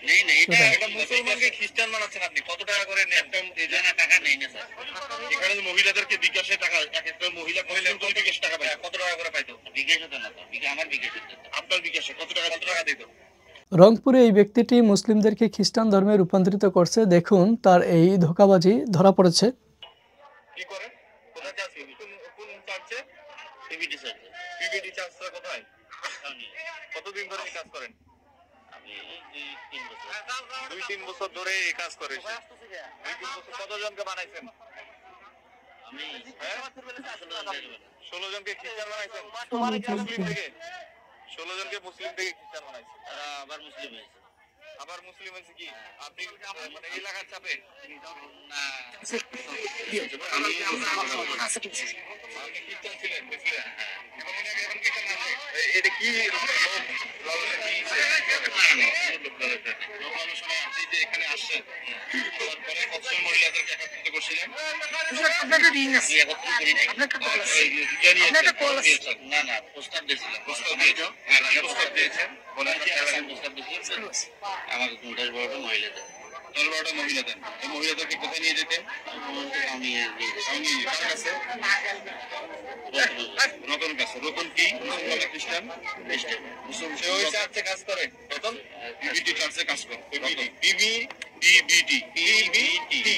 নেই না, এটা সেটাই। এটা মুসলমানকে খ্রিস্টান বানাচ্ছেন আপনি। কত টাকা করে নেন? না না, টাকা নেই না স্যার। এখানে যে মহিলাদেরকে বিকাশে টাকা, এক একটা মহিলা বিকাশ টাকা পায়, কত টাকা করে পাইতো? বিকাশ হতো না তো, আমার বিকাশ হতো। আপনার বিকাশে কত টাকা দিত? রংপুরে এই ব্যক্তিটি মুসলিমদেরকে খ্রিস্টান ধর্মে রূপান্তরিত করছে। দেখুন তার এই ধোঁকাবাজি ধরা পড়েছে। কি করেন? কোথায় চাষ করেন? কোন চার্চে? পিবিডি চার্চে। পিবিডি চার্চটা কোথায়? কতদিন ধরে এই কাজ করেন? আমি এই 2-3 বছর। 2-3 বছর ধরে এই কাজ করে। 2-3 বছর কতজনকে বানাইছেন? আমি 16 জনকে খ্রিস্টান বানাইছেন। মুসলিম থেকে 16 জনকে মুসলিম থেকে খ্রিস্টান বানাইছেন। তারা আবার মুসলিম হয়েছে। আবার মুসলিম হয়েছে কি? আপনি মানে এলাকার চাপে? না, আমি আপনি খ্রিস্টান ছিলেন, বুঝলেন? এখন মনে হয় এখন খ্রিস্টান আছে। এটা কি লোক লালনের কি? লোক লালনের আপনি যে এখানে আসছেন, তারপরে কতজন মহিলাদেরকে একত্রিত করছিলেন? আপনাকে রিং আছে। একত্রিত করি নাই। আপনাকে কল আছে। আপনাকে কল আছে। না না, প্রস্তাব দিয়েছিলাম। প্রস্তাব দিয়েছো? প্রস্তাব দিয়েছেন? বলেন প্রস্তাব দিয়েছিলেন? আমার 10-12টা মহিলাদের। 10-12টা মহিলাদের। এই মহিলাদেরকে কোথায় নিয়ে যেতেন? আমি কার কাছে? রতন কাছে। রতন কি মুসলমান খ্রিস্টান? খ্রিস্টান। মুসলমান। সে ওই চার্চে কাজ করে। রতন বিবিটি চার্চে কাজ করে। বিবিটি বিবিটি বিবিটি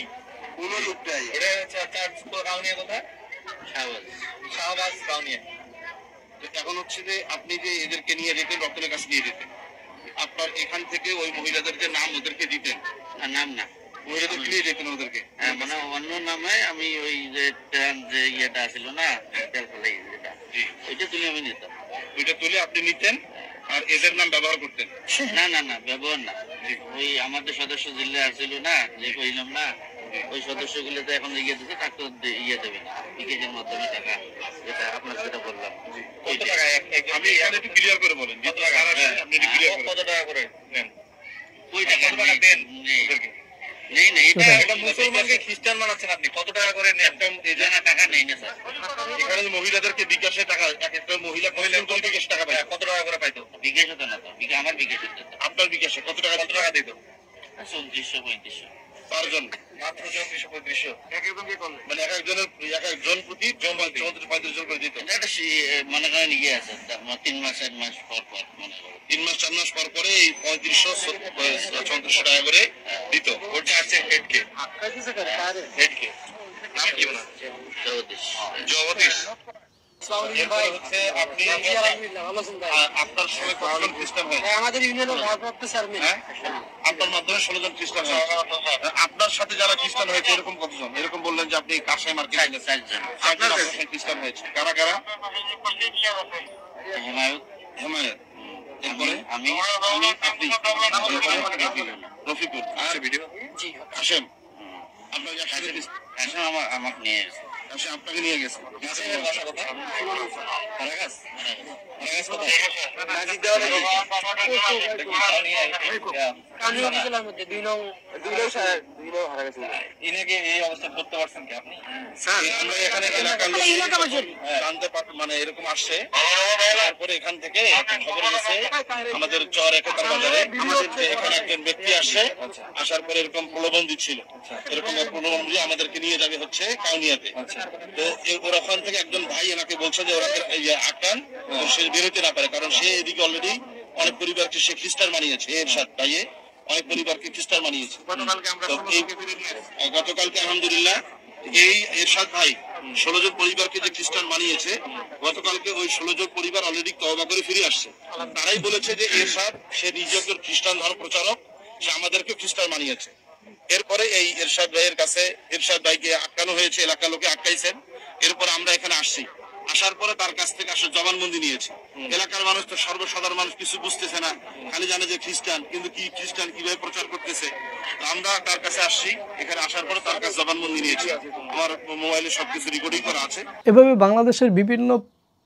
কোন লোকটাই। এটা চার্চ কাউনিয়া কোথায়? শাহবাজ। শাহবাজ কাউনিয়া। এখন হচ্ছে যে আপনি যে এদেরকে নিয়ে যেতেন, রতনের কাছে নিয়ে যেতেন, আপনার এখান থেকে ওই মহিলাদের যে নাম ওদেরকে দিতেন? নাম না, মহিলাদের নিয়ে যেতেন ওদেরকে। হ্যাঁ, মানে অন্য নামে আমি ওই যে যে ইয়েটা ছিল না, যেটা ওইটা তুলে আমি নিতাম। ওইটা তুলে আপনি নিতেন আর এদের নাম ব্যবহার করতেন? না না না, ব্যবহার না। ওই আমাদের সদস্য জিল্লে আসছিল না, যে কইলাম না, ওই সদস্যগুলো তো এখন ইয়ে দিতে, তাকে তো ইয়ে দেবে না, বিকেজের মাধ্যমে টাকা, যেটা আপনার যেটা বললাম। আমি এখানে একটু ক্লিয়ার করে বলেন, কত টাকা আপনি একটু ক্লিয়ার করেন। কত টাকা করে নেন? ওই টাকা কত টাকা দেন ওদেরকে? নেই না, এটা মুসলমানকে খ্রিস্টান বানাচ্ছেন আপনি। কত টাকা করে নেন? না টাকা নেই না স্যার। এখানে যে মহিলাদেরকে বিকাশে টাকা, এক একটা মহিলা বিকাশ টাকা পায়, কত টাকা করে পাইতো? বিকাশ হতো না তো, আমার বিকাশ হতো। আপনার বিকাশে কত টাকা দিত? 3400-3500 পারজন। মাত্র 3400-3500 এক একজনকে করলেন, মানে এক একজন প্রতি 34-35 জন করে দিত। এটা মনে করেন ইয়ে আছে, 3 মাস 4 মাস পর পর, মনে করেন 3 মাস 4 মাস পর পরে এই 3500-3400 টাকা করে দিত। ওর চার্চের হেডকে হেডকে নাম কি বলেন? জগদীশ। জগদীশ। এরপর হচ্ছে আপনি আপনার সময় কতজন খ্রিস্টান হয়েছে? আমাদের ইউনিয়নের ভারপ্রাপ্ত চেয়ারম্যান। আপনার মাধ্যমে 16 জন খ্রিস্টান হয়েছে। আপনার সাথে যারা খ্রিস্টান হয়েছে এরকম কতজন? এরকম বললেন যে আপনি কাশাই মার্কেট 4 জন। আপনার খ্রিস্টান হয়েছে কারা কারা? হেমায়ত। হেমায়ত। এরপরে আমি আপনি রফিকুল আর ভিডিও জি কাশেম। আপনার কাশেম আমাকে নিয়ে গেছে। কাশেম আপনাকে নিয়ে গেছে। কাশেমের বাসা কোথায়? কারাগাস। কারাগাস কোথায়? নাজিদ দেওয়া নাকি? কানিয়া জেলার মধ্যে 2 নং হারাগাস। ইনাকে এই অবস্থা করতে পারছেন কি আপনি? স্যার আমরা এখানে এলাকার লোক জানতে মানে এরকম আসছে, তারপরে এখান থেকে খবর গেছে আমাদের চর একতার বাজারে আমাদের এখানে একজন ব্যক্তি আসছে, আসার পরে এরকম প্রলোভন দিচ্ছিল, এরকম প্রলোভন দিয়ে আমাদেরকে নিয়ে যাবে হচ্ছে কাউনিয়াতে। তো ওর ওখান থেকে একজন ভাই এনাকে বলছে যে ওরা আটকান, সে বেরোতে না পারে, কারণ সে এদিকে অলরেডি অনেক পরিবারকে সে খ্রিস্টান বানিয়েছে। এর সাথে ভাইয়ে অনেক পরিবারকে খ্রিস্টান বানিয়েছে। গতকালকে আলহামদুলিল্লাহ এই এরশাদ ভাই 16 জন পরিবারকে যে খ্রিস্টান বানিয়েছে, গতকালকে ওই 16 জন পরিবার অলরেডি তওবা করে ফিরে আসছে। তারাই বলেছে যে এরশাদ সে নিজে একজন খ্রিস্টান ধর্ম প্রচারক, সে আমাদেরকে খ্রিস্টান বানিয়েছে। এরপরে এই এরশাদ ভাইয়ের কাছে এরশাদ ভাইকে আটকানো হয়েছে, এলাকার লোকে আটকাইছেন। এরপর আমরা এখানে আসছি, আসার পরে তার কাছ থেকে আসলে জবানবন্দি নিয়েছি। এলাকার মানুষ তো সর্বসাধারণ মানুষ কিছু বুঝতেছে না, খালি জানে যে খ্রিস্টান, কিন্তু কি খ্রিস্টান কিভাবে প্রচার করতেছে। আমরা তার কাছে আসছি, এখানে আসার পরে তার কাছে জবানবন্দি নিয়েছি। আমার মোবাইলে সবকিছু রেকর্ডিং করা আছে। এভাবে বাংলাদেশের বিভিন্ন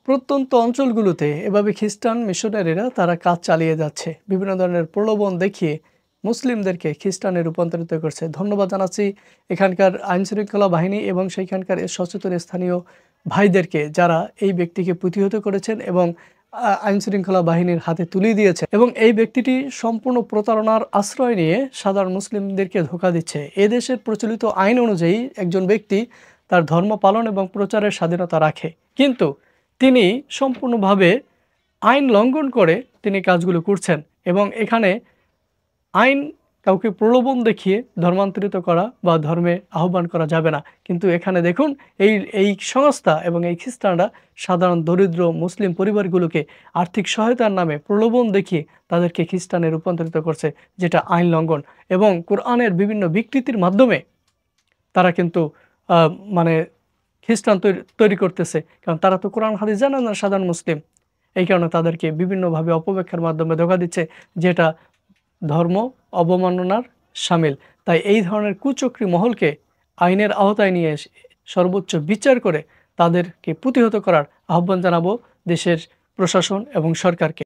প্রত্যন্ত অঞ্চলগুলোতে এভাবে খ্রিস্টান মিশনারিরা তারা কাজ চালিয়ে যাচ্ছে, বিভিন্ন ধরনের প্রলোভন দেখিয়ে মুসলিমদেরকে খ্রিস্টানে রূপান্তরিত করছে। ধন্যবাদ জানাচ্ছি এখানকার আইনশৃঙ্খলা বাহিনী এবং সেইখানকার সচেতন স্থানীয় ভাইদেরকে, যারা এই ব্যক্তিকে প্রতিহত করেছেন এবং আইন শৃঙ্খলা বাহিনীর হাতে তুলে দিয়েছে এবং এই ব্যক্তিটি সম্পূর্ণ প্রতারণার আশ্রয় নিয়ে সাধারণ মুসলিমদেরকে ধোঁকা দিচ্ছে। এদেশের প্রচলিত আইন অনুযায়ী একজন ব্যক্তি তার ধর্ম পালন এবং প্রচারের স্বাধীনতা রাখে, কিন্তু তিনি সম্পূর্ণভাবে আইন লঙ্ঘন করে তিনি কাজগুলো করছেন এবং এখানে আইন কাউকে প্রলোভন দেখিয়ে ধর্মান্তরিত করা বা ধর্মে আহ্বান করা যাবে না। কিন্তু এখানে দেখুন এই সংস্থা এবং এই খ্রিস্টানরা সাধারণ দরিদ্র মুসলিম পরিবারগুলোকে আর্থিক সহায়তার নামে প্রলোভন দেখিয়ে তাদেরকে খ্রিস্টানে রূপান্তরিত করছে, যেটা আইন লঙ্ঘন। এবং কোরআনের বিভিন্ন বিকৃতির মাধ্যমে তারা কিন্তু মানে খ্রিস্টান তৈরি করতেছে, কারণ তারা তো কোরআন হাদিস জানে না সাধারণ মুসলিম। এই কারণে তাদেরকে বিভিন্নভাবে অপব্যাখ্যার মাধ্যমে ধোঁকা দিচ্ছে, যেটা ধর্ম অবমাননার শামিল। তাই এই ধরনের কুচক্রী মহলকে আইনের আওতায় নিয়ে এসে সর্বোচ্চ বিচার করে তাদেরকে প্রতিহত করার আহ্বান জানাবো দেশের প্রশাসন এবং সরকারকে।